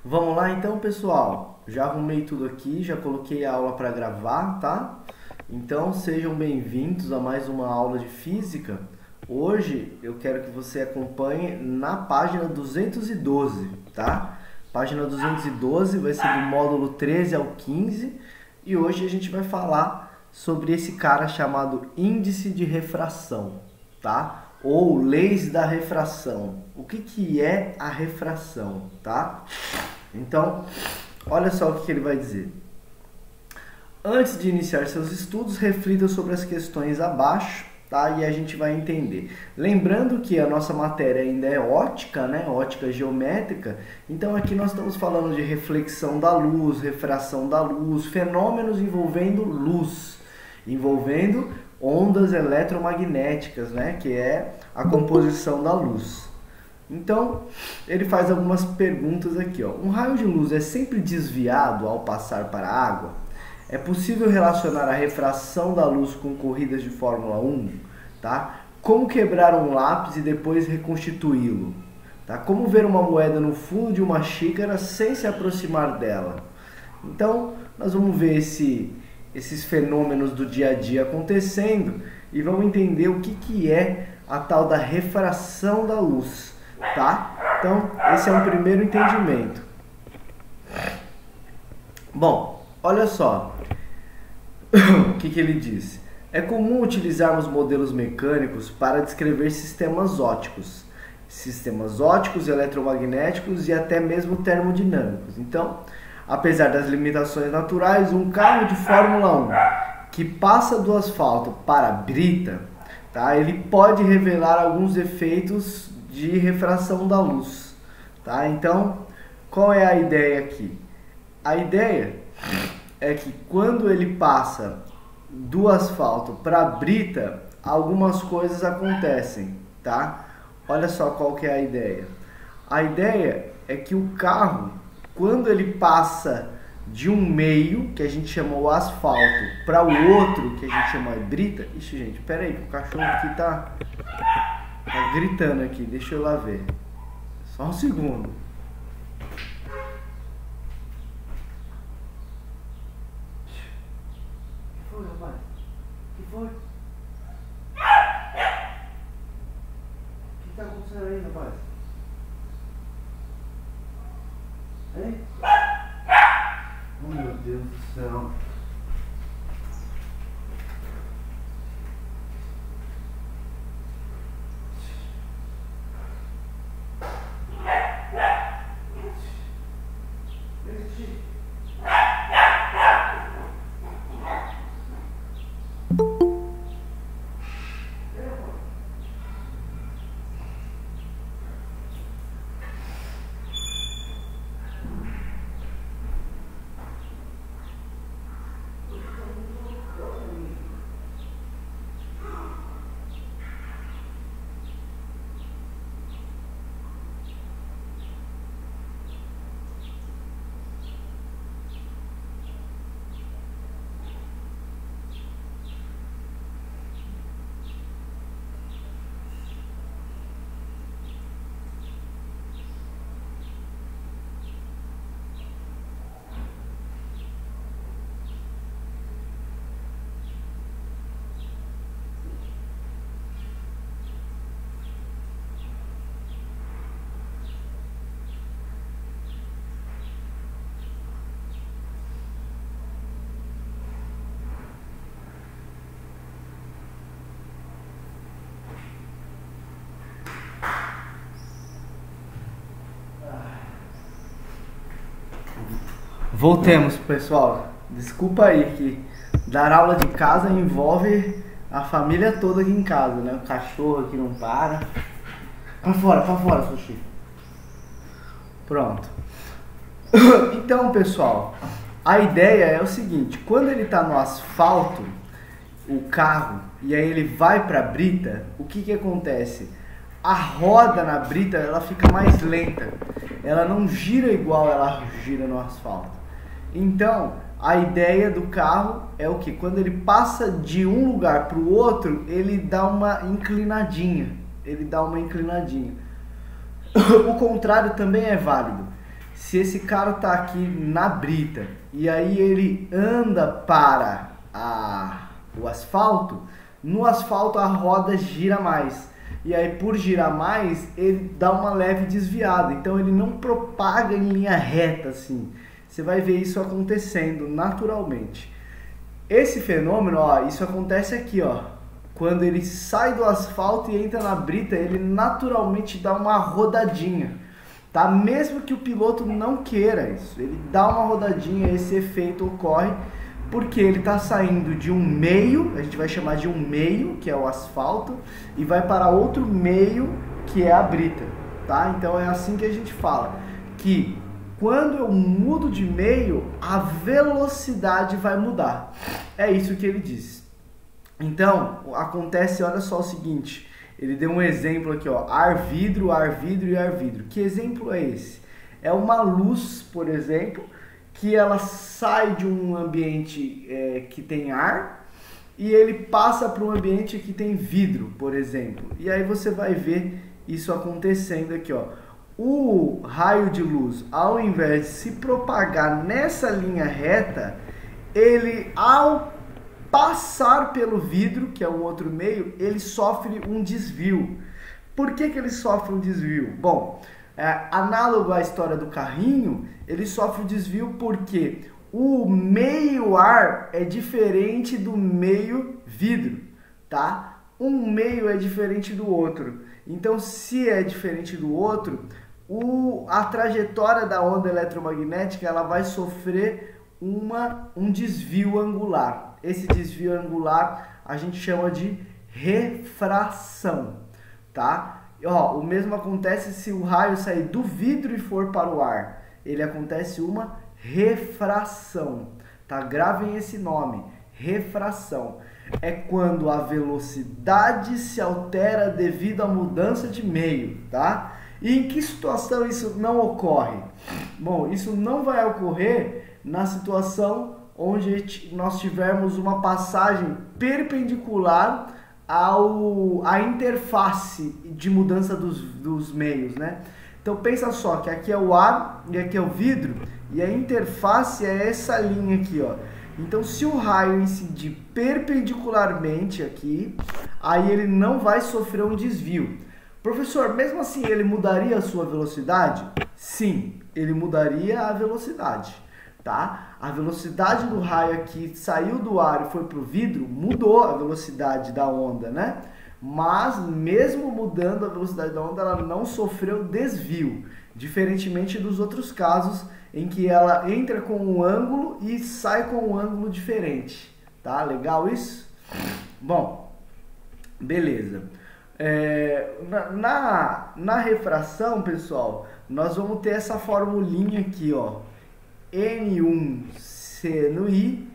Vamos lá então, pessoal. Já arrumei tudo aqui, já coloquei a aula para gravar, tá? Então sejam bem-vindos a mais uma aula de física. Hoje eu quero que você acompanhe na página 212, tá? Página 212 vai ser do módulo 13 ao 15 e hoje a gente vai falar sobre esse cara chamado índice de refração, tá? Ou leis da refração. O que é a refração, tá? Então, olha só o que ele vai dizer. Antes de iniciar seus estudos, reflita sobre as questões abaixo, tá? E a gente vai entender. Lembrando que a nossa matéria ainda é ótica, né? Ótica geométrica. Então aqui nós estamos falando de reflexão da luz, refração da luz, fenômenos envolvendo luz, envolvendo ondas eletromagnéticas, né? Que é a composição da luz. Então, ele faz algumas perguntas aqui, ó. Um raio de luz é sempre desviado ao passar para a água? É possível relacionar a refração da luz com corridas de Fórmula 1? Tá? Como quebrar um lápis e depois reconstituí-lo? Tá? Como ver uma moeda no fundo de uma xícara sem se aproximar dela? Então, nós vamos ver esses fenômenos do dia a dia acontecendo e vamos entender o que é a tal da refração da luz. Tá? Então, esse é um primeiro entendimento. Bom, olha só o que ele diz. É comum utilizarmos modelos mecânicos para descrever sistemas óticos, eletromagnéticos e até mesmo termodinâmicos. Então, apesar das limitações naturais, um carro de Fórmula 1 que passa do asfalto para a brita, tá? Ele pode revelar alguns efeitos de refração da luz, tá? Então, qual é a ideia aqui? A ideia é que quando ele passa do asfalto para a brita, algumas coisas acontecem, tá? Olha só qual que é a ideia. A ideia é que o carro, quando ele passa de um meio, que a gente chama o asfalto, para o outro, que a gente chama de brita... Ixi, gente, pera aí, o cachorro aqui tá gritando aqui, deixa eu lá ver. Só um segundo. O que foi, rapaz? O que foi? O que tá acontecendo aí, rapaz? Hein? Oh, meu Deus do céu. Voltemos, pessoal. Desculpa aí que dar aula de casa envolve a família toda aqui em casa, né? O cachorro aqui não para. Pra fora, Sushi. Pronto. Então, pessoal, a ideia é o seguinte: quando ele tá no asfalto, o carro, e aí ele vai pra brita, o que acontece? A roda na brita, ela fica mais lenta. Ela não gira igual ela gira no asfalto. Então, a ideia do carro é o que? Quando ele passa de um lugar para o outro, ele dá uma inclinadinha. O contrário também é válido. se esse cara tá aqui na brita e aí ele anda para o asfalto, no asfalto a roda gira mais. E aí por girar mais, ele dá uma leve desviada. Então ele não propaga em linha reta assim. Você vai ver isso acontecendo naturalmente. Esse fenômeno, ó, isso acontece aqui, ó. Quando ele sai do asfalto e entra na brita, ele naturalmente dá uma rodadinha, tá? Mesmo que o piloto não queira isso, ele dá uma rodadinha, esse efeito ocorre porque ele está saindo de um meio, a gente vai chamar de um meio, que é o asfalto, e vai para outro meio, que é a brita, tá? Então é assim que a gente fala, que quando eu mudo de meio, a velocidade vai mudar. É isso que ele diz. Então, acontece, olha só o seguinte, ele deu um exemplo aqui, ó, ar-vidro e ar-vidro. Que exemplo é esse? É uma luz, por exemplo, que ela sai de um ambiente que tem ar e ele passa para um ambiente que tem vidro, por exemplo. E aí você vai ver isso acontecendo aqui, ó. O raio de luz, ao invés de se propagar nessa linha reta, ele, ao passar pelo vidro, que é um outro meio, ele sofre um desvio. Por que ele sofre um desvio? Bom, análogo à história do carrinho, ele sofre o desvio porque o meio ar é diferente do meio vidro, tá? Um meio é diferente do outro. Então, se é diferente do outro, a trajetória da onda eletromagnética ela vai sofrer um desvio angular. Esse desvio angular a gente chama de refração, tá? Ó, o mesmo acontece se o raio sair do vidro e for para o ar. Ele acontece uma refração, tá? Gravem esse nome, refração. É quando a velocidade se altera devido à mudança de meio, tá? E em que situação isso não ocorre? Bom, isso não vai ocorrer na situação onde nós tivermos uma passagem perpendicular à interface de mudança dos meios, né? Então pensa só que aqui é o ar e aqui é o vidro e a interface é essa linha aqui, ó. Então se o raio incidir perpendicularmente aqui, aí ele não vai sofrer um desvio. Professor, mesmo assim ele mudaria a sua velocidade? Sim, ele mudaria a velocidade, tá? A velocidade do raio aqui saiu do ar e foi para o vidro, mudou a velocidade da onda, né? Mas mesmo mudando a velocidade da onda, ela não sofreu desvio, diferentemente dos outros casos em que ela entra com um ângulo e sai com um ângulo diferente, tá? Legal isso? Bom, beleza. Na refração, pessoal, nós vamos ter essa formulinha aqui, ó. N1 seno I,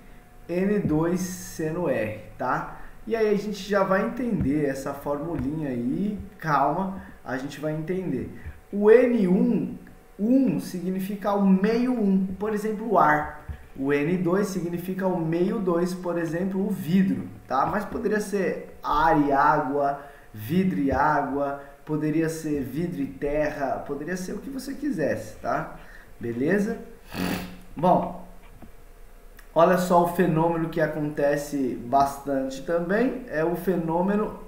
N2 seno R, tá? E aí a gente já vai entender essa formulinha aí, calma, a gente vai entender. O N1, 1 significa o meio 1, por exemplo, o ar. O N2 significa o meio 2, por exemplo, o vidro, tá? Mas poderia ser ar e água, vidro e água, poderia ser vidro e terra, poderia ser o que você quisesse, tá? Beleza? Bom, olha só o fenômeno que acontece bastante também, é o fenômeno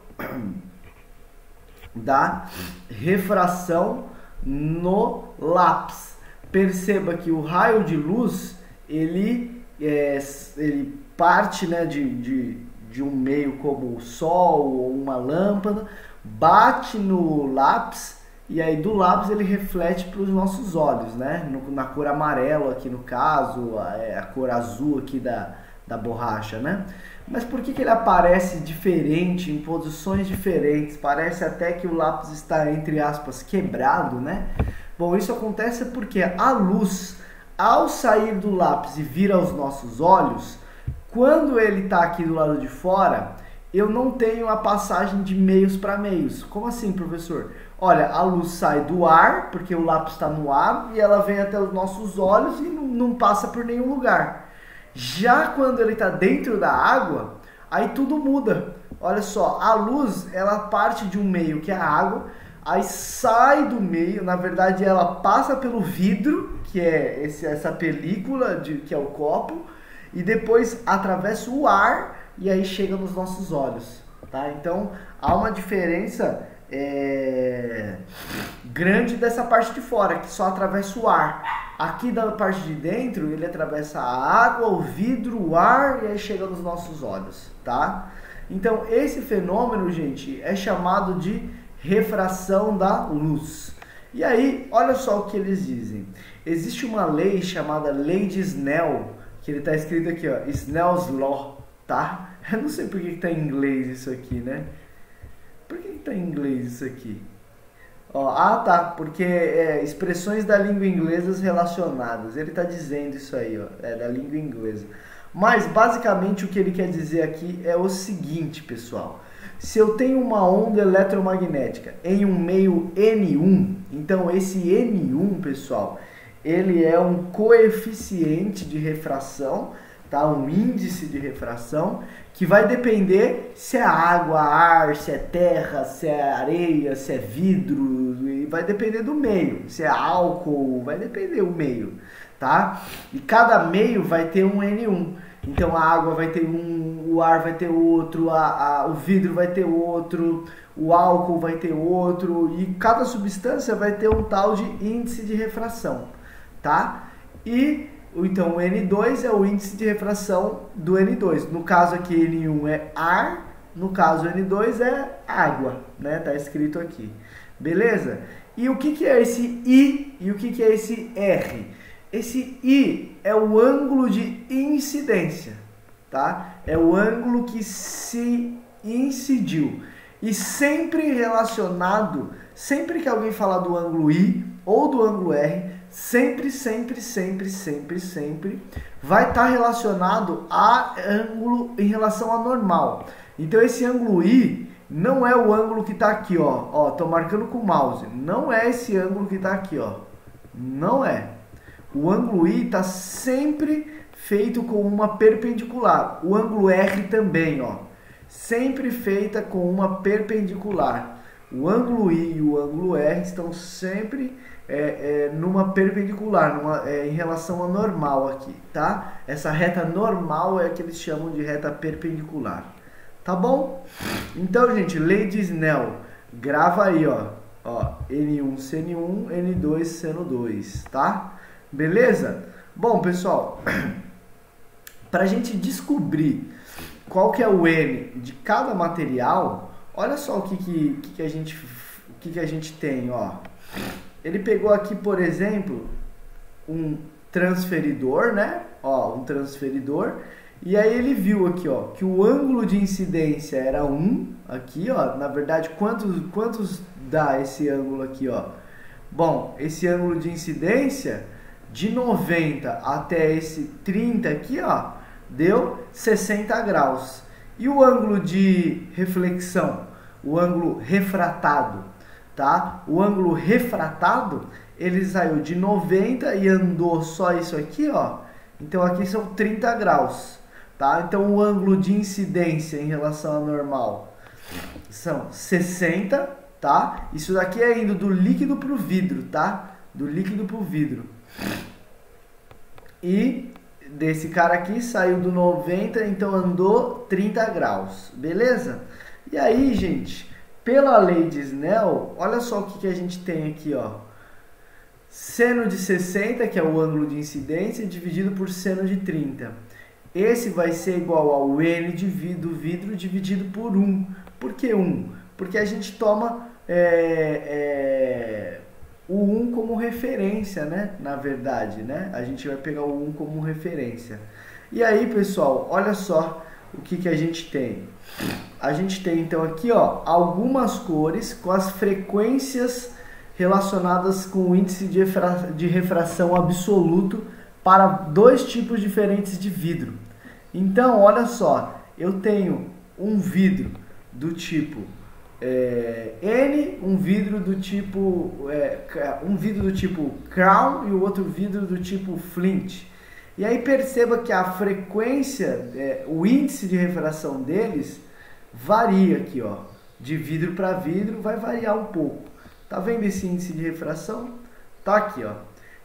da refração no lápis. Perceba que o raio de luz, ele parte, né, de um meio como o sol ou uma lâmpada, bate no lápis, e aí do lápis ele reflete para os nossos olhos, né? Na cor amarela aqui no caso, a cor azul aqui da borracha, né? Mas por que ele aparece diferente, em posições diferentes? Parece até que o lápis está, entre aspas, quebrado, né? Bom, isso acontece porque a luz, ao sair do lápis e vir aos nossos olhos, quando ele está aqui do lado de fora, eu não tenho a passagem de meios para meios. Como assim, professor? Olha, a luz sai do ar, porque o lápis está no ar, e ela vem até os nossos olhos e não passa por nenhum lugar. Já quando ele está dentro da água, aí tudo muda. Olha só, a luz, ela parte de um meio que é a água, aí sai do meio, na verdade ela passa pelo vidro, que é essa película que é o copo, e depois atravessa o ar e aí chega nos nossos olhos, tá? Então há uma diferença grande dessa parte de fora, que só atravessa o ar. Aqui da parte de dentro ele atravessa a água, o vidro, o ar e aí chega nos nossos olhos, tá? Então esse fenômeno, gente, é chamado de refração da luz. E aí, olha só o que eles dizem. Existe uma lei chamada Lei de Snell, que ele está escrito aqui, ó, Snell's Law, tá? Eu não sei por que está em inglês isso aqui, né? Por que está em inglês isso aqui? Ó, tá, porque expressões da língua inglesa relacionadas. Ele está dizendo isso aí, ó, da língua inglesa. Mas, basicamente, o que ele quer dizer aqui é o seguinte, pessoal. Se eu tenho uma onda eletromagnética em um meio N1, então esse N1, pessoal, ele é um coeficiente de refração, tá? Um índice de refração, que vai depender se é água, ar, se é terra, se é areia, se é vidro, e vai depender do meio, se é álcool, vai depender do meio, tá? E cada meio vai ter um N1. Então a água vai ter um, o ar vai ter outro, o vidro vai ter outro, o álcool vai ter outro, e cada substância vai ter um tal de índice de refração, tá? E então o N2 é o índice de refração do N2. No caso aqui N1 é ar, no caso N2 é água, né? Tá escrito aqui. Beleza? E o que é esse I e o que é esse R? Esse I é o ângulo de incidência, tá? É o ângulo que se incidiu. E sempre relacionado, sempre que alguém falar do ângulo I ou do ângulo R, sempre vai estar relacionado a ângulo em relação a normal. Então esse ângulo I não é o ângulo que está aqui, ó. Tô marcando com o mouse. Não é esse ângulo que está aqui, ó. Não é. O ângulo I está sempre feito com uma perpendicular. O ângulo R também, ó. Sempre feita com uma perpendicular. O ângulo I e o ângulo R estão sempre numa perpendicular, em relação a normal aqui, tá? Essa reta normal é a que eles chamam de reta perpendicular. Tá bom? Então, gente, lei de Snell. Grava aí, ó. N1 seno 1, N2 seno 2, tá? Beleza? Bom, pessoal, para a gente descobrir qual que é o N de cada material, olha só o que a gente tem, ó. Ele pegou aqui, por exemplo, um transferidor, né? Um transferidor. E aí ele viu aqui, ó, que o ângulo de incidência era 1, aqui, ó. Na verdade, quantos dá esse ângulo aqui, ó? Bom, esse ângulo de incidência de 90 até esse 30 aqui, ó, deu 60 graus. E o ângulo de reflexão, o ângulo refratado, tá? O ângulo refratado, ele saiu de 90 e andou só isso aqui, ó. Então aqui são 30 graus, tá? Então o ângulo de incidência em relação ao normal são 60, tá? Isso daqui é indo do líquido para o vidro, tá? Do líquido para o vidro. E desse cara aqui saiu do 90, então andou 30 graus, beleza? E aí, gente, pela lei de Snell, olha só o que a gente tem aqui, ó. Seno de 60, que é o ângulo de incidência, dividido por seno de 30. Esse vai ser igual ao N do vidro dividido por 1. Por que 1? Porque a gente toma o 1 como referência, né? Na verdade, né? A gente vai pegar o 1 como referência. E aí, pessoal, olha só o que a gente tem. A gente tem, então, aqui, ó, algumas cores com as frequências relacionadas com o índice de refração absoluto para dois tipos diferentes de vidro. Então, olha só, eu tenho um vidro do tipo N, um vidro do tipo Crown e o outro vidro do tipo Flint. E aí perceba que a frequência, o índice de refração deles varia aqui, ó. De vidro para vidro vai variar um pouco. Tá vendo esse índice de refração? Tá aqui, ó.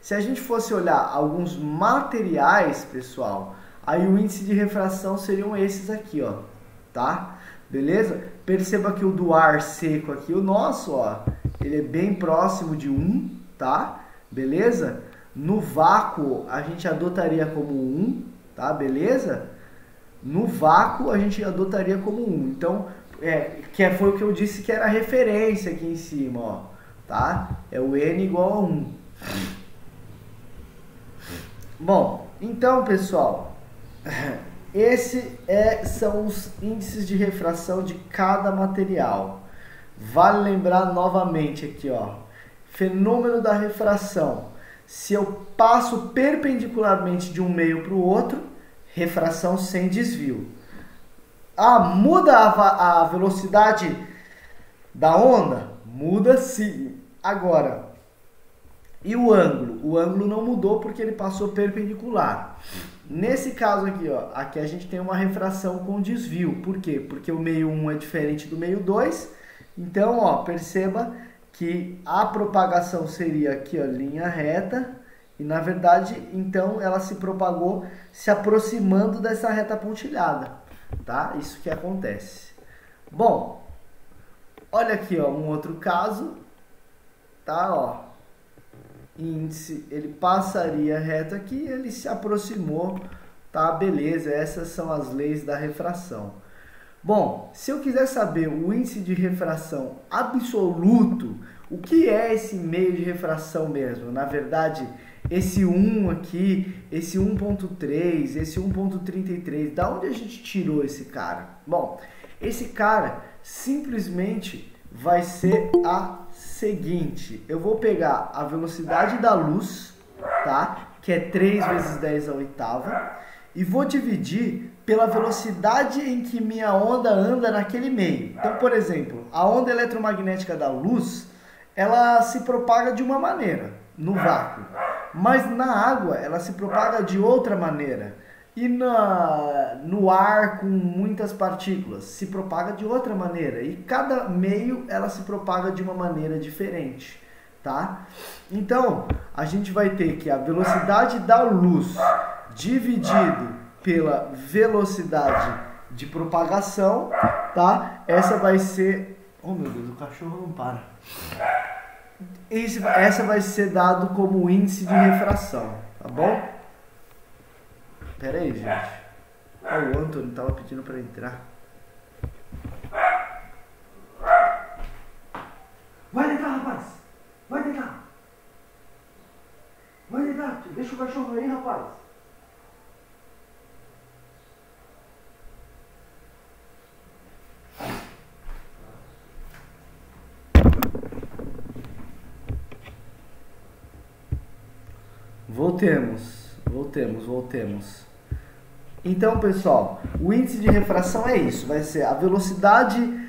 Se a gente fosse olhar alguns materiais, pessoal, aí o índice de refração seriam esses aqui, ó, tá? Beleza? Perceba que o do ar seco aqui, o nosso, ó, ele é bem próximo de 1, tá? Beleza? No vácuo, a gente adotaria como 1, tá? Beleza? No vácuo, a gente adotaria como 1. Então, foi o que eu disse que era a referência aqui em cima, ó, tá? É o N igual a 1. Bom, então, pessoal, são os índices de refração de cada material. Vale lembrar novamente aqui, ó, fenômeno da refração. Se eu passo perpendicularmente de um meio para o outro, refração sem desvio. Muda a velocidade da onda? Muda sim. Agora, e o ângulo? O ângulo não mudou porque ele passou perpendicular. Nesse caso aqui, ó, aqui a gente tem uma refração com desvio. Por quê? Porque o meio 1 é diferente do meio 2. Então, ó, perceba que a propagação seria aqui, ó, linha reta. E, na verdade, então, ela se propagou se aproximando dessa reta pontilhada. Tá? Isso que acontece. Bom, olha aqui, ó, um outro caso. Tá, ó. Índice, ele passaria reto aqui, ele se aproximou, tá? Beleza, essas são as leis da refração. Bom, se eu quiser saber o índice de refração absoluto, o que é esse meio de refração mesmo? Na verdade, esse 1 aqui, esse 1.3, esse 1.33, da onde a gente tirou esse cara? Bom, esse cara simplesmente vai ser a seguinte: eu vou pegar a velocidade da luz, tá? Que é 3 vezes 10 a oitava, e vou dividir pela velocidade em que minha onda anda naquele meio. Então, por exemplo, a onda eletromagnética da luz, ela se propaga de uma maneira no vácuo, mas na água ela se propaga de outra maneira. E no ar com muitas partículas se propaga de outra maneira. E cada meio ela se propaga de uma maneira diferente, tá? Então, a gente vai ter que a velocidade da luz dividido pela velocidade de propagação, tá? Essa vai ser... Oh, meu Deus, o cachorro não para. Essa vai ser dado como índice de refração, tá bom? Pera aí, gente. O Antônio tava pedindo para entrar. Vai deitar, rapaz. Vai deitar. Vai deitar. Deixa o cachorro aí, rapaz. Voltemos. Então, pessoal, o índice de refração é isso, vai ser a velocidade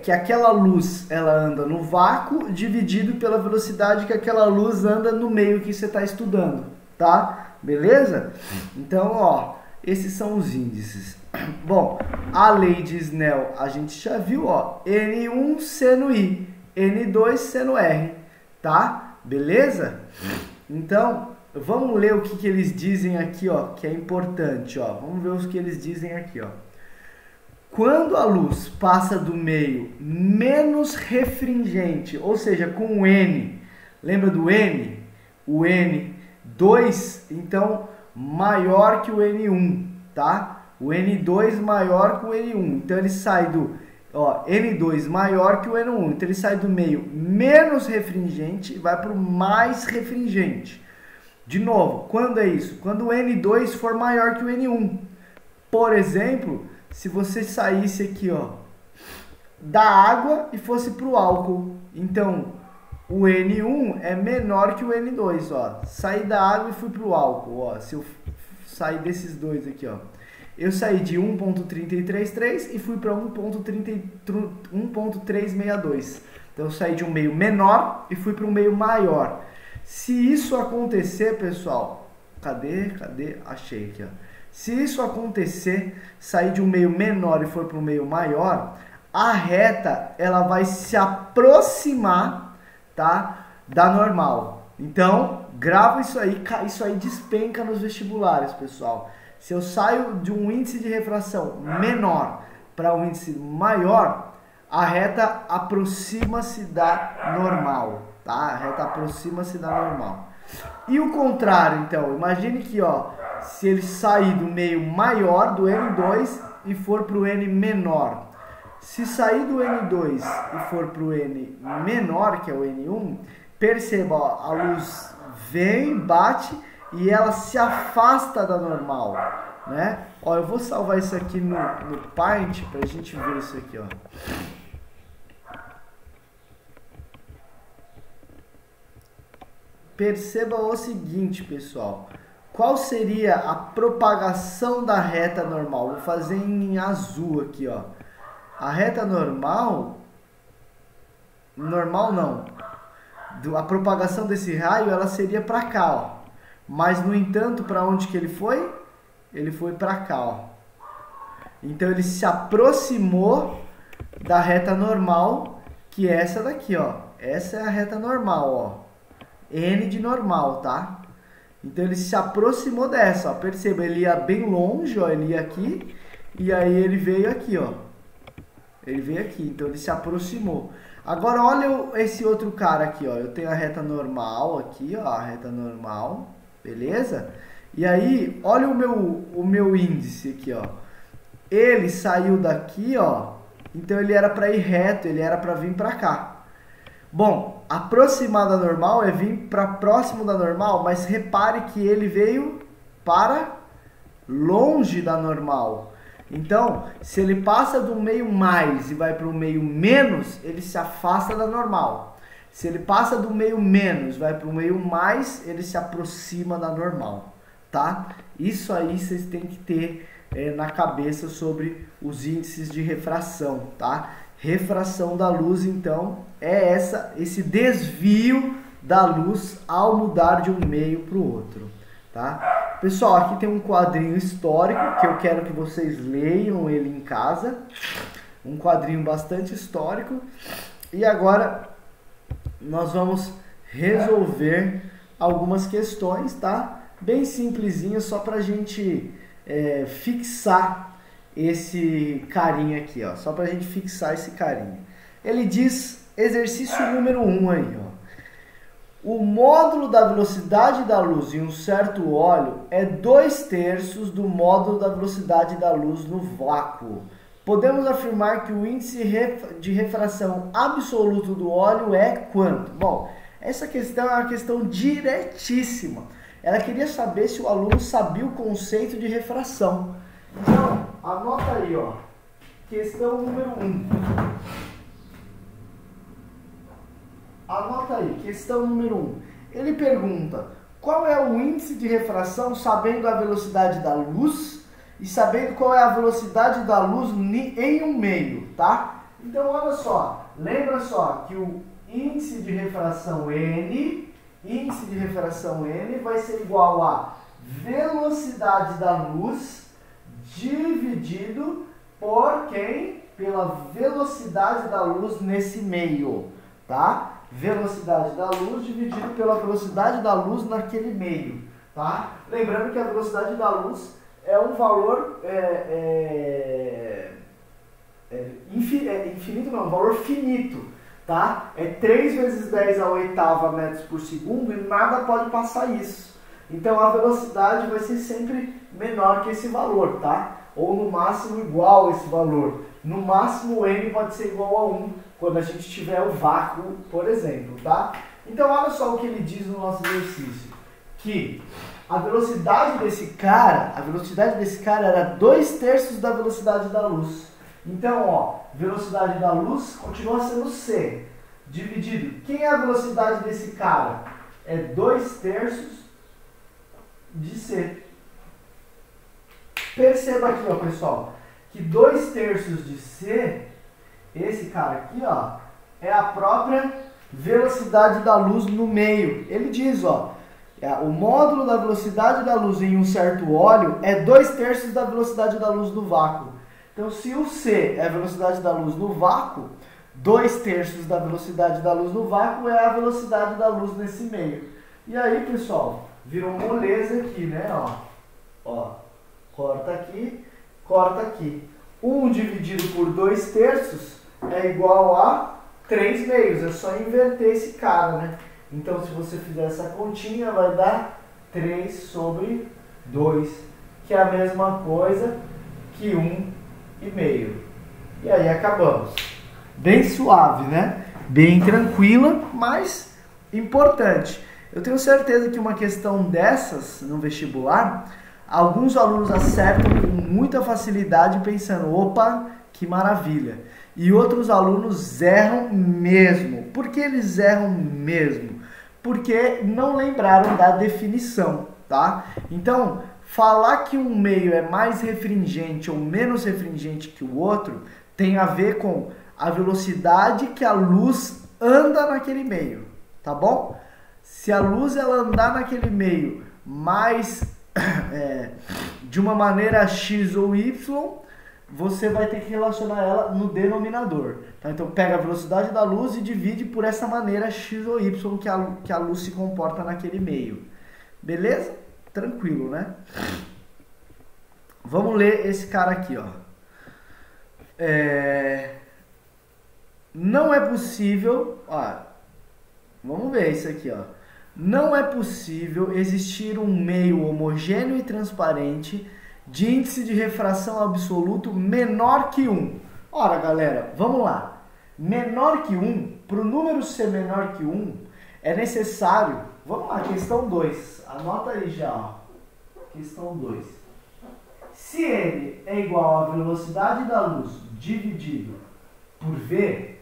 que aquela luz ela anda no vácuo dividido pela velocidade que aquela luz anda no meio que você está estudando, tá? Beleza? Então, ó, esses são os índices. Bom, a lei de Snell a gente já viu, ó, N1 seno I, N2 seno R, tá? Beleza? Então, vamos ler o que eles dizem aqui, ó, que é importante, ó. Vamos ver o que eles dizem aqui, ó. Quando a luz passa do meio menos refringente, ou seja, com o N, lembra do N? O N2, então, maior que o N1, tá? O N2 maior que o N1, então ele sai do, ó, N2 maior que o N1, então ele sai do meio menos refringente e vai para o mais refringente. De novo, quando é isso? Quando o N2 for maior que o N1. Por exemplo, se você saísse aqui, ó, da água e fosse para o álcool. Então, o N1 é menor que o N2, ó. Saí da água e fui para o álcool, ó. Se eu sair desses dois aqui, ó. Eu saí de 1.333 e fui para 1.362. Então, eu saí de um meio menor e fui para um meio maior. Se isso acontecer, pessoal, cadê? Achei aqui, ó. Se isso acontecer, sair de um meio menor e for para um meio maior, a reta ela vai se aproximar tá, da normal. Então, grava isso aí despenca nos vestibulares, pessoal. Se eu saio de um índice de refração menor para um índice maior, a reta aproxima-se da normal, tá? A reta aproxima-se da normal. E o contrário, então, imagine que, ó, se ele sair do meio maior, do N2, e for para o N menor. Se sair do N2 e for para o N menor, que é o N1, perceba, ó, a luz vem, bate e ela se afasta da normal, né? Ó, eu vou salvar isso aqui no Paint para a gente ver isso aqui, ó. Perceba o seguinte, pessoal. Qual seria a propagação da reta normal? Vou fazer em azul aqui, ó. A reta normal não. A propagação desse raio, ela seria para cá, ó. Mas, no entanto, para onde que ele foi? Ele foi para cá, ó. Então, ele se aproximou da reta normal, que é essa daqui, ó. Essa é a reta normal, ó. N de normal, tá? Então ele se aproximou dessa, ó. Perceba, ele ia bem longe, ó, ele ia aqui, e aí ele veio aqui, ó. Ele veio aqui, então ele se aproximou. Agora olha esse outro cara aqui, ó. Eu tenho a reta normal aqui, ó, a reta normal, beleza? E aí, olha o meu índice aqui, ó. Ele saiu daqui, ó. Então ele era para ir reto, ele era para vir para cá. Bom, aproximar da normal é vir para próximo da normal, mas repare que ele veio para longe da normal. Então, se ele passa do meio mais e vai para o meio menos, ele se afasta da normal. Se ele passa do meio menos e vai para o meio mais, ele se aproxima da normal, tá? Isso aí vocês têm que ter na cabeça sobre os índices de refração, tá? Refração da luz, então, é esse desvio da luz ao mudar de um meio para o outro, tá? Pessoal, aqui tem um quadrinho histórico que eu quero que vocês leiam ele em casa. Um quadrinho bastante histórico. E agora nós vamos resolver algumas questões, tá? Bem simplesinho, só para a gente fixar esse carinha aqui, ó, só pra gente fixar esse carinha. Ele diz, exercício número 1 aí, ó. O módulo da velocidade da luz em um certo óleo é 2/3 do módulo da velocidade da luz no vácuo. Podemos afirmar que o índice de refração absoluto do óleo é quanto? Bom, essa questão é uma questão diretíssima. Ela queria saber se o aluno sabia o conceito de refração. Então, anota aí, ó. Questão número 1. Anota aí, questão número 1. Ele pergunta, qual é o índice de refração sabendo a velocidade da luz e sabendo qual é a velocidade da luz em um meio, tá? Então, olha só. Lembra só que o índice de refração N vai ser igual a velocidade da luz dividido por quem? Pela velocidade da luz nesse meio, tá? Velocidade da luz dividido pela velocidade da luz naquele meio, tá? Lembrando que a velocidade da luz é um valor infinito, não, um valor finito, tá? É 3 vezes 10 a oitava metros por segundo e nada pode passar isso. Então a velocidade vai ser sempre menor que esse valor, tá? Ou no máximo igual a esse valor. No máximo o n pode ser igual a 1 quando a gente tiver o vácuo, por exemplo, tá? Então olha só o que ele diz no nosso exercício. Que a velocidade desse cara era 2/3 da velocidade da luz. Então, ó, velocidade da luz continua sendo c, dividido. Quem é a velocidade desse cara? É 2/3 de c. Perceba aqui, ó, pessoal, que 2/3 de c, esse cara aqui, ó, é a própria velocidade da luz no meio. Ele diz, ó, o módulo da velocidade da luz em um certo óleo é 2/3 da velocidade da luz no vácuo. Então, se o c é a velocidade da luz no vácuo, 2/3 da velocidade da luz no vácuo é a velocidade da luz nesse meio. E aí, pessoal, virou moleza aqui, né? Ó, corta aqui, corta aqui. 1 dividido por 2/3 é igual a 3/2. É só inverter esse cara, né? Então, se você fizer essa continha, vai dar 3/2, que é a mesma coisa que 1,5. E aí acabamos. Bem suave, né? Bem tranquila, mas importante. Eu tenho certeza que uma questão dessas no vestibular, alguns alunos acertam com muita facilidade pensando, opa, que maravilha. E outros alunos erram mesmo. Por que eles erram mesmo? Porque não lembraram da definição, tá? Então, falar que um meio é mais refringente ou menos refringente que o outro tem a ver com a velocidade que a luz anda naquele meio, tá bom? Se a luz ela andar naquele meio mais de uma maneira X ou Y, você vai ter que relacionar ela no denominador. Tá? Então pega a velocidade da luz e divide por essa maneira X ou Y que a luz se comporta naquele meio. Beleza? Tranquilo, né? Vamos ler esse cara aqui, ó. Não é possível... vamos ver isso aqui, ó. Não é possível existir um meio homogêneo e transparente de índice de refração absoluto menor que 1. Ora, galera, vamos lá. Menor que 1, para o número ser menor que 1, é necessário... Vamos lá, questão 2. Anota aí já, ó. Questão 2. Se ele é igual à velocidade da luz dividido por V,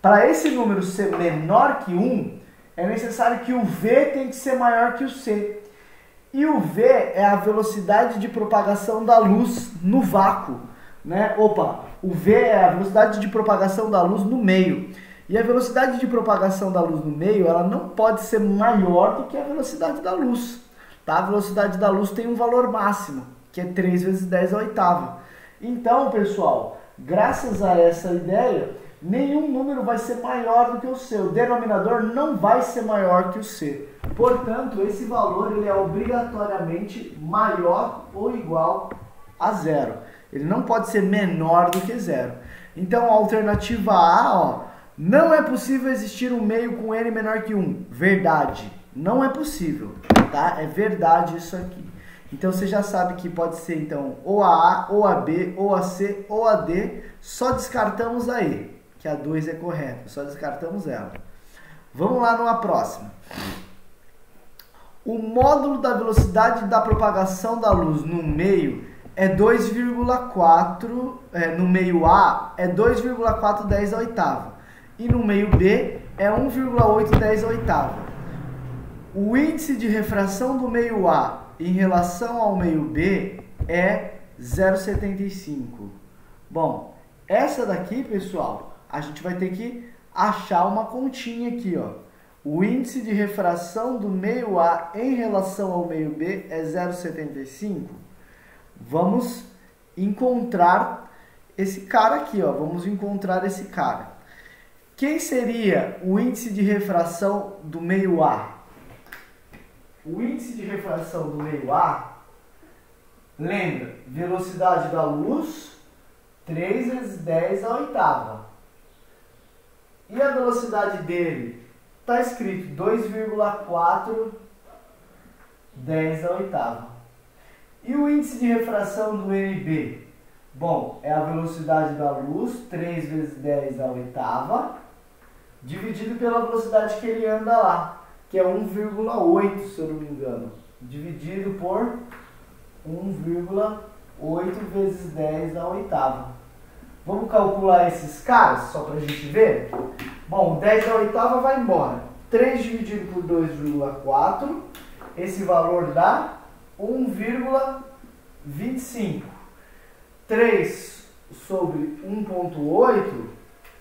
para esse número ser menor que 1, é necessário que o V tem que ser maior que o C. E o V é a velocidade de propagação da luz no vácuo, né? O V é a velocidade de propagação da luz no meio. E a velocidade de propagação da luz no meio, ela não pode ser maior do que a velocidade da luz. Tá? A velocidade da luz tem um valor máximo, que é 3 vezes 10 à oitava. Então, pessoal, graças a essa ideia, nenhum número vai ser maior do que o C. O denominador não vai ser maior que o C. Portanto, esse valor ele é obrigatoriamente maior ou igual a zero. Ele não pode ser menor do que zero. Então, a alternativa A, ó, não é possível existir um meio com N menor que 1. Verdade. Não é possível, tá? É verdade isso aqui. Então, você já sabe que pode ser, então, ou a A, ou a B, ou a C, ou a D. Só descartamos a E, que a 2 é correta. Só descartamos ela. Vamos lá numa próxima. O módulo da velocidade da propagação da luz no meio é 2,4, no meio A é 2,4 10 à oitava. E no meio B é 1,8 10 à oitava. O índice de refração do meio A em relação ao meio B é 0,75. Bom, essa daqui, pessoal, a gente vai ter que achar uma continha aqui, ó. O índice de refração do meio A em relação ao meio B é 0,75. Vamos encontrar esse cara aqui, ó. Vamos encontrar esse cara. Quem seria o índice de refração do meio A? O índice de refração do meio A, lembra, velocidade da luz, 3 vezes 10 à oitava. E a velocidade dele está escrito 2,4 10 à oitava. E o índice de refração do NB? Bom, é a velocidade da luz, 3 vezes 10 à oitava, dividido pela velocidade que ele anda lá, que é 1,8, se eu não me engano, dividido por 1,8 vezes 10 à oitava. Vamos calcular esses caras, só para a gente ver? Bom, 10 à oitava vai embora. 3 dividido por 2,4, esse valor dá 1,25. 3 sobre 1,8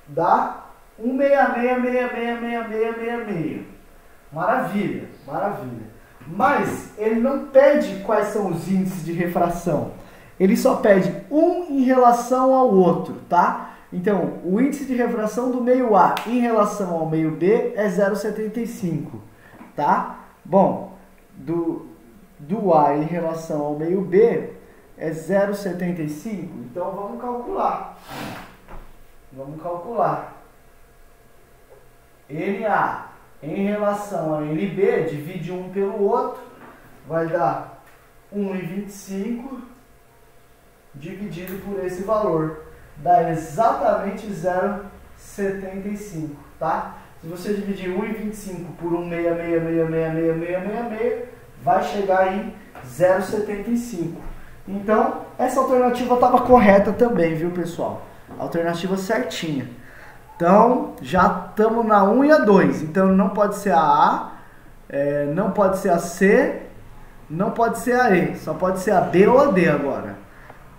dá 166666666. Maravilha, maravilha. Mas ele não pede quais são os índices de refração. Ele só pede um em relação ao outro, tá? Então, o índice de refração do meio A em relação ao meio B é 0,75, tá? Bom, do A em relação ao meio B é 0,75, então vamos calcular. Vamos calcular. NA em relação a NB, divide um pelo outro, vai dar 1,25 dividido por esse valor. Dá exatamente 0,75, tá? Se você dividir 1,25 por 1,66666666, vai chegar em 0,75. Então, essa alternativa estava correta também, viu, pessoal? Alternativa certinha. Então, já estamos na 1 e a 2. Então, não pode ser a A, não pode ser a C, não pode ser a E. Só pode ser a B ou a D agora.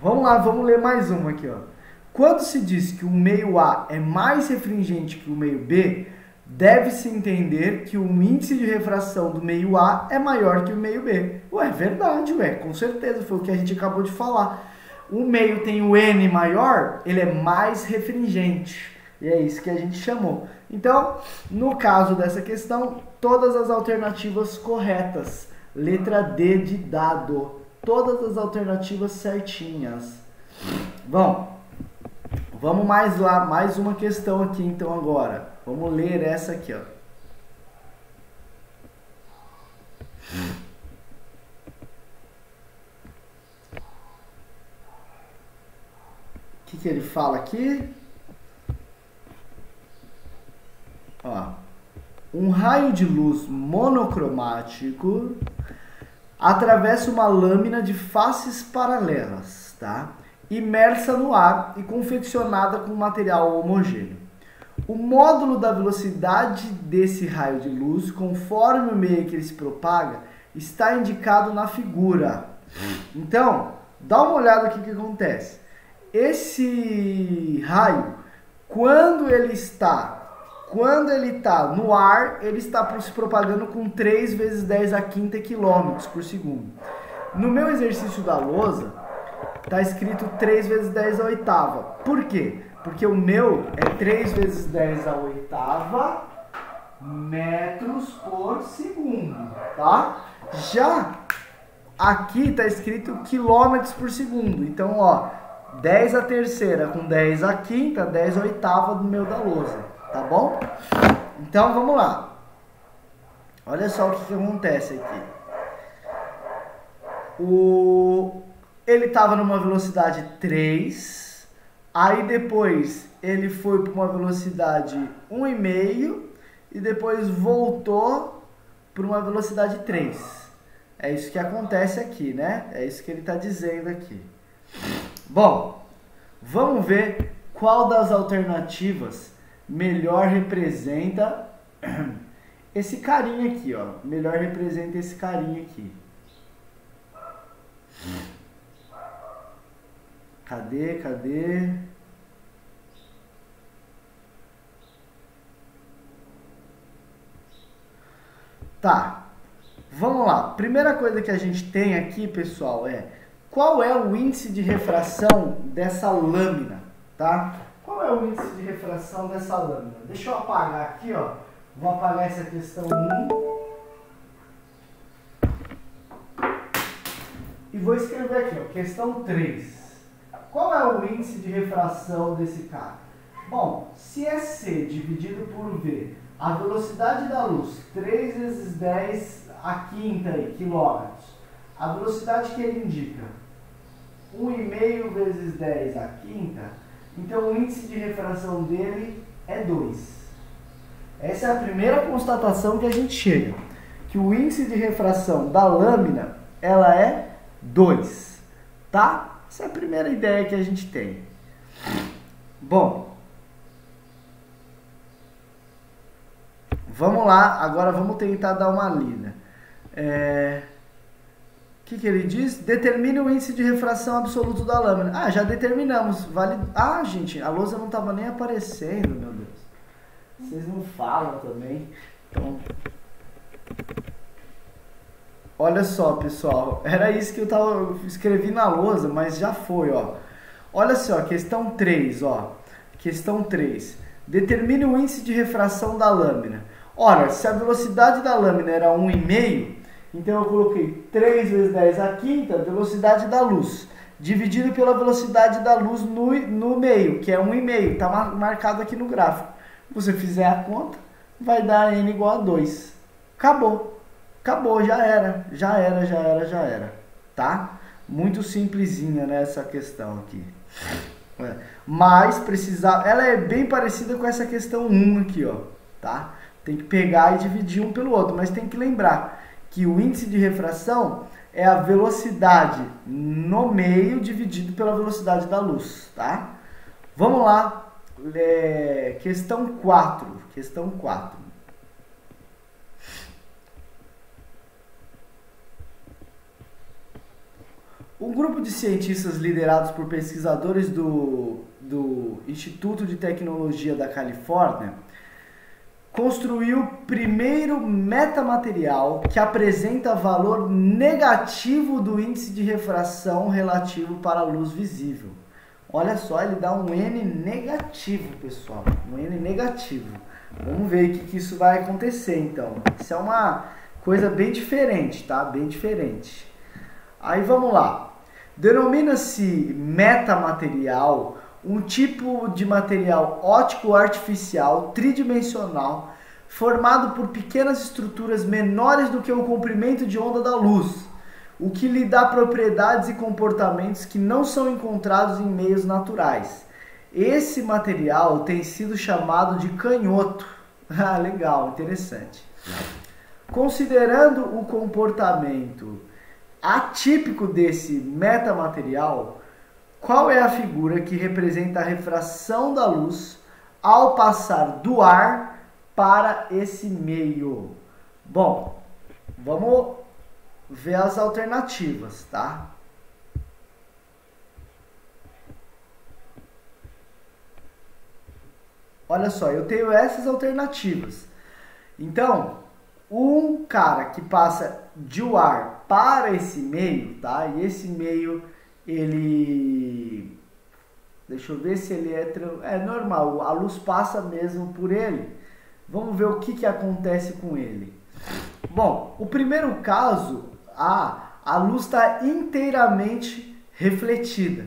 Vamos lá, vamos ler mais uma aqui, ó. Quando se diz que o meio A é mais refringente que o meio B, deve-se entender que o índice de refração do meio A é maior que o meio B. Ué, verdade, com certeza, foi o que a gente acabou de falar. O meio tem o N maior, ele é mais refringente. E é isso que a gente chamou. Então, no caso dessa questão, todas as alternativas corretas. Letra D de dado. Todas as alternativas certinhas. Bom, vamos mais lá, mais uma questão aqui então agora. Vamos ler essa aqui, ó. O que ele fala aqui? Ó, um raio de luz monocromático atravessa uma lâmina de faces paralelas, tá? Imersa no ar e confeccionada com material homogêneo. O módulo da velocidade desse raio de luz, conforme o meio que ele se propaga, está indicado na figura. Então, dá uma olhada aqui o que acontece. Esse raio, quando ele está no ar, ele está se propagando com 3 vezes 10 a quinta quilômetros por segundo. No meu exercício da lousa, está escrito 3 vezes 10 a oitava. Por quê? Porque o meu é 3 vezes 10 a oitava metros por segundo, tá? Já aqui está escrito quilômetros por segundo. Então, ó, 10 a terceira com 10 a quinta, 10 a oitava do meu da lousa, tá bom? Então, vamos lá. Olha só o que acontece aqui. Ele estava numa velocidade 3, aí depois ele foi para uma velocidade 1,5 e depois voltou para uma velocidade 3. É isso que acontece aqui, né? É isso que ele está dizendo aqui. Bom, vamos ver qual das alternativas melhor representa esse carinha aqui, ó. Melhor representa esse carinha aqui. Cadê? Tá, vamos lá. Primeira coisa que a gente tem aqui, pessoal, é qual é o índice de refração dessa lâmina, tá? Qual é o índice de refração dessa lâmina? Deixa eu apagar aqui, ó. Vou apagar essa questão 1. E vou escrever aqui, ó, questão 3. Qual é o índice de refração desse cara? Bom, se é C dividido por V, a velocidade da luz, 3 vezes 10 a quinta quilômetros, a velocidade que ele indica, 1,5 vezes 10 a quinta, então o índice de refração dele é 2. Essa é a primeira constatação que a gente chega, que o índice de refração da lâmina, ela é 2, tá? Essa é a primeira ideia que a gente tem. Bom, vamos lá, agora vamos tentar dar uma lida. O que ele diz? Determine o índice de refração absoluto da lâmina. Ah, já determinamos. Ah, gente, a lousa não estava nem aparecendo, meu Deus. Vocês não falam também. Então, olha só, pessoal. Era isso que eu escrevi na lousa, mas já foi, ó. Olha só, questão 3, ó. Questão 3. Determine o índice de refração da lâmina. Ora, se a velocidade da lâmina era 1,5, então eu coloquei 3 vezes 10 à quinta, velocidade da luz, dividido pela velocidade da luz no meio, que é 1,5, está marcado aqui no gráfico. Se você fizer a conta, vai dar n igual a 2. Acabou. Acabou, já era. Tá? Muito simplesinha, né, essa questão aqui. Mas ela é bem parecida com essa questão 1 aqui, ó, tá? Tem que pegar e dividir um pelo outro, mas tem que lembrar que o índice de refração é a velocidade no meio dividido pela velocidade da luz, tá? Vamos lá, questão 4. Questão 4. Um grupo de cientistas liderados por pesquisadores do Instituto de Tecnologia da Califórnia construiu o primeiro metamaterial que apresenta valor negativo do índice de refração relativo para a luz visível. Olha só, ele dá um N negativo, pessoal. Um N negativo. Vamos ver o que isso vai acontecer, então. Isso é uma coisa bem diferente, tá? Bem diferente. Aí vamos lá. Denomina-se metamaterial um tipo de material óptico artificial tridimensional formado por pequenas estruturas menores do que o comprimento de onda da luz, o que lhe dá propriedades e comportamentos que não são encontrados em meios naturais. Esse material tem sido chamado de canhoto. Ah, legal, interessante. Considerando o comportamento atípico desse metamaterial, qual é a figura que representa a refração da luz ao passar do ar para esse meio? Bom, vamos ver as alternativas, tá? Olha só, eu tenho essas alternativas. Então, um cara que passa de o ar para esse meio, tá? E esse meio, ele... Deixa eu ver se ele é normal, a luz passa mesmo por ele. Vamos ver o que acontece com ele. Bom, o primeiro caso, a luz está inteiramente refletida.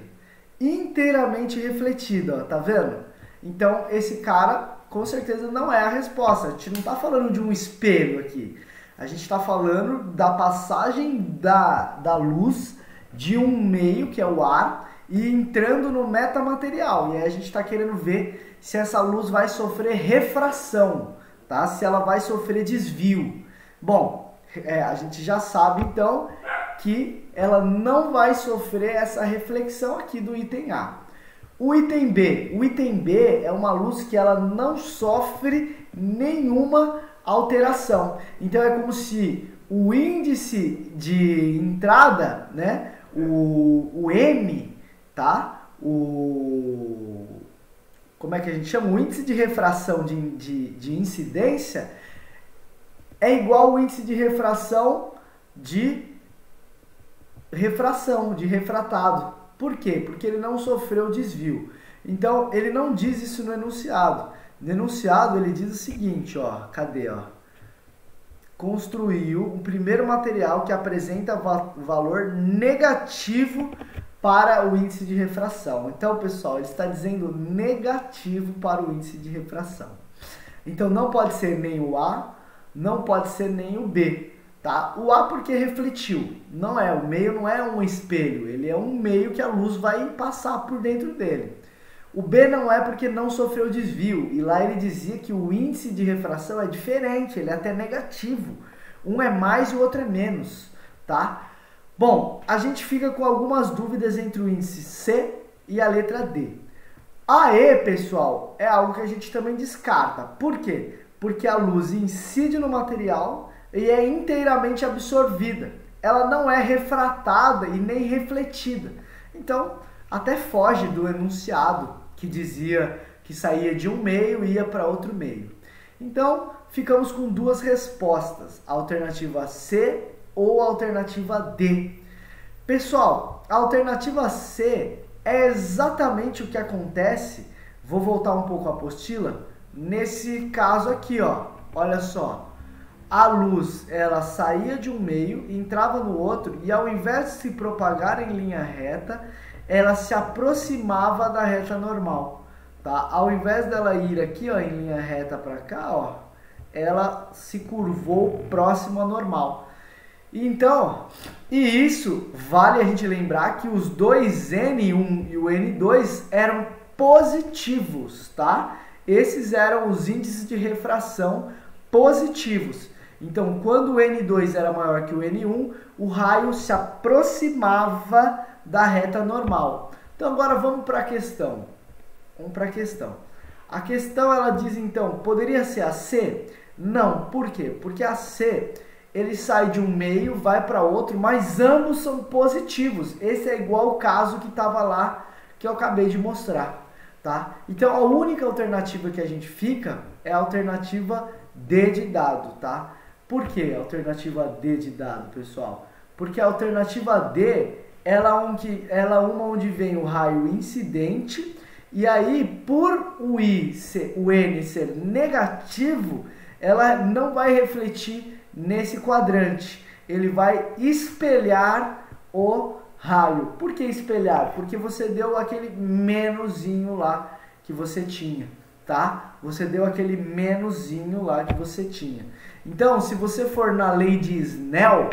Inteiramente refletida, ó, tá vendo? Então, esse cara, com certeza, não é a resposta. A gente não está falando de um espelho aqui. A gente está falando da passagem da luz de um meio, que é o ar, e entrando no metamaterial. E aí a gente está querendo ver se essa luz vai sofrer refração, tá? Se ela vai sofrer desvio. Bom, a gente já sabe, então, que ela não vai sofrer essa reflexão aqui do item A. O item B é uma luz que ela não sofre nenhuma alteração. Então é como se o índice de entrada, né, o M, tá? Como é que a gente chama? O índice de refração de incidência é igual ao índice de refração de refratado. Por quê? Porque ele não sofreu desvio. Então, ele não diz isso no enunciado. No enunciado, ele diz o seguinte, ó, cadê, ó? Construiu um primeiro material que apresenta valor negativo para o índice de refração. Então, pessoal, ele está dizendo negativo para o índice de refração. Então, não pode ser nem o A, não pode ser nem o B. Tá? O A porque refletiu, o meio não é um espelho, ele é um meio que a luz vai passar por dentro dele. O B não é porque não sofreu desvio, e lá ele dizia que o índice de refração é diferente, ele é até negativo. Um é mais e o outro é menos, tá? Bom, a gente fica com algumas dúvidas entre o índice C e a letra D. A E, pessoal, é algo que a gente também descarta. Por quê? Porque a luz incide no material e é inteiramente absorvida. Ela não é refratada e nem refletida. Então, até foge do enunciado que dizia que saía de um meio e ia para outro meio. Então, ficamos com duas respostas, a alternativa C ou a alternativa D. Pessoal, a alternativa C é exatamente o que acontece Vou voltar um pouco a apostila. Nesse caso aqui, ó, olha só. A luz, ela saía de um meio, entrava no outro e ao invés de se propagar em linha reta, ela se aproximava da reta normal, tá? Ao invés dela ir aqui, ó, em linha reta para cá, ó, ela se curvou próximo à normal. Então, e isso vale a gente lembrar que os dois N1 e o N2 eram positivos, tá? Esses eram os índices de refração positivos. Então, quando o N2 era maior que o N1, o raio se aproximava da reta normal. Então, agora vamos para a questão. A questão, ela diz, então, poderia ser a C? Não. Por quê? Porque a C, ele sai de um meio, vai para outro, mas ambos são positivos. Esse é igual o caso que estava lá, que eu acabei de mostrar, tá? Então, a única alternativa que a gente fica é a alternativa D de dado, tá? Por que a alternativa D de dado, pessoal? Porque a alternativa D, ela é uma onde vem o raio incidente, e aí, por o N ser negativo, ela não vai refletir nesse quadrante. Ele vai espelhar o raio. Por que espelhar? Porque você deu aquele menuzinho lá que você tinha, tá? Você deu aquele menuzinho lá que você tinha. Então, se você for na lei de Snell,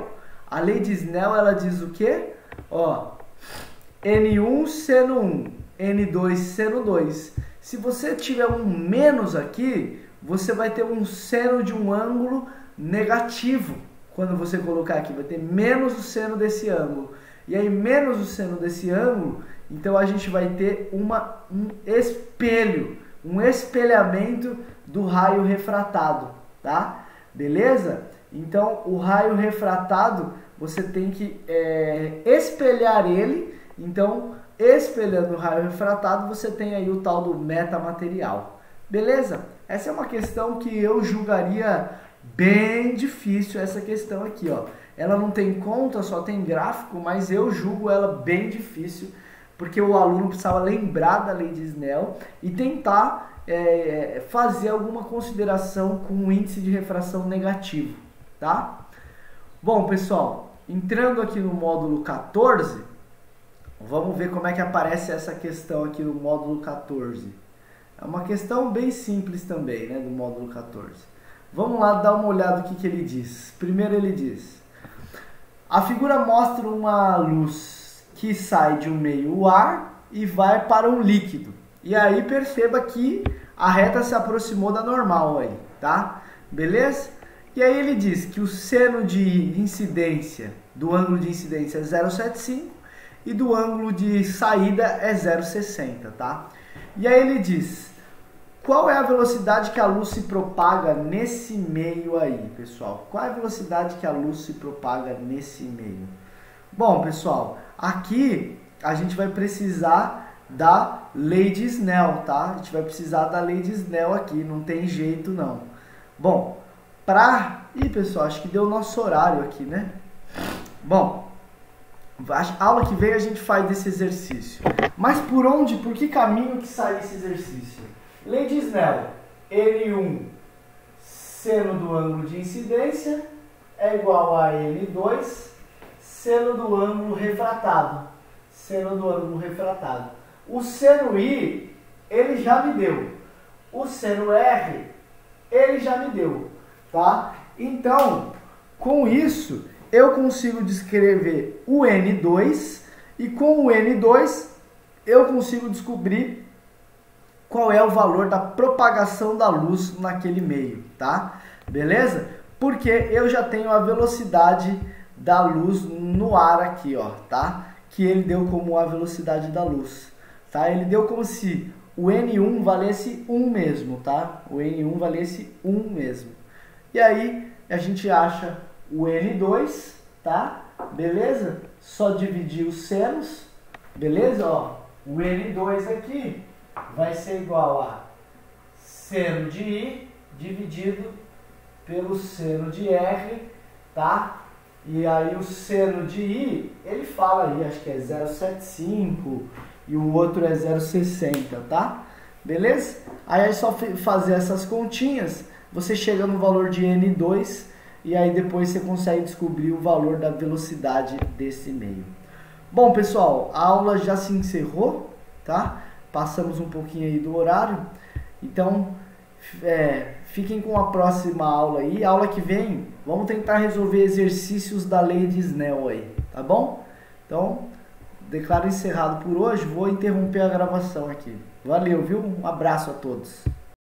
a lei de Snell, ela diz o quê? Ó, N1 seno 1, N2 seno 2. Se você tiver um menos aqui, você vai ter um seno de um ângulo negativo. Quando você colocar aqui, vai ter menos o seno desse ângulo. E aí, menos o seno desse ângulo, então a gente vai ter um espelho, um espelhamento do raio refratado, tá? Beleza? Então, o raio refratado, você tem que espelhar ele. Então, espelhando o raio refratado, você tem aí o tal do metamaterial. Beleza? Essa é uma questão que eu julgaria bem difícil, essa questão aqui, ó. Ela não tem conta, só tem gráfico, mas eu julgo ela bem difícil, porque o aluno precisava lembrar da lei de Snell e tentar fazer alguma consideração com o índice de refração negativo, tá? Bom, pessoal, entrando aqui no módulo 14, vamos ver como é que aparece essa questão aqui no módulo 14. É uma questão bem simples também, né, do módulo 14. Vamos lá dar uma olhada no que ele diz. Primeiro ele diz: a figura mostra uma luz que sai de um meio, o ar, e vai para um líquido. E aí perceba que a reta se aproximou da normal aí, tá? Beleza? E aí ele diz que o seno de incidência, do ângulo de incidência é 0,75 e do ângulo de saída é 0,60, tá? E aí ele diz: qual é a velocidade que a luz se propaga nesse meio aí, pessoal? Qual é a velocidade que a luz se propaga nesse meio? Bom, pessoal, aqui a gente vai precisar da lei de Snell, tá? A gente vai precisar da lei de Snell aqui, não tem jeito não. Bom, Ih, pessoal, acho que deu o nosso horário aqui, né? Bom, a aula que vem a gente faz esse exercício. Mas por que caminho que sai esse exercício? Lei de Snell, N1 seno do ângulo de incidência é igual a N2 seno do ângulo refratado. Seno do ângulo refratado. O seno I, ele já me deu. O seno R, ele já me deu, tá? Então, com isso, eu consigo descrever o N2 e com o N2 eu consigo descobrir qual é o valor da propagação da luz naquele meio, tá? Beleza? Porque eu já tenho a velocidade da luz no ar aqui, ó, tá? Que ele deu como a velocidade da luz, tá? Ele deu como se o N1 valesse 1 mesmo, tá? O N1 valesse 1 mesmo. E aí a gente acha o N2, tá? Beleza? Só dividir os senos, beleza? Ó, o N2 aqui vai ser igual a seno de I dividido pelo seno de R, tá? E aí o seno de I, ele fala aí, acho que é 0,75 e o outro é 0,60, tá? beleza? Aí é só fazer essas continhas, você chega no valor de N2 e aí depois você consegue descobrir o valor da velocidade desse meio. Bom, pessoal, a aula já se encerrou, tá? Passamos um pouquinho aí do horário, então fiquem com a próxima aula aí. A aula que vem, vamos tentar resolver exercícios da lei de Snell aí, tá bom? Então, declaro encerrado por hoje, vou interromper a gravação aqui. Valeu, viu? Um abraço a todos.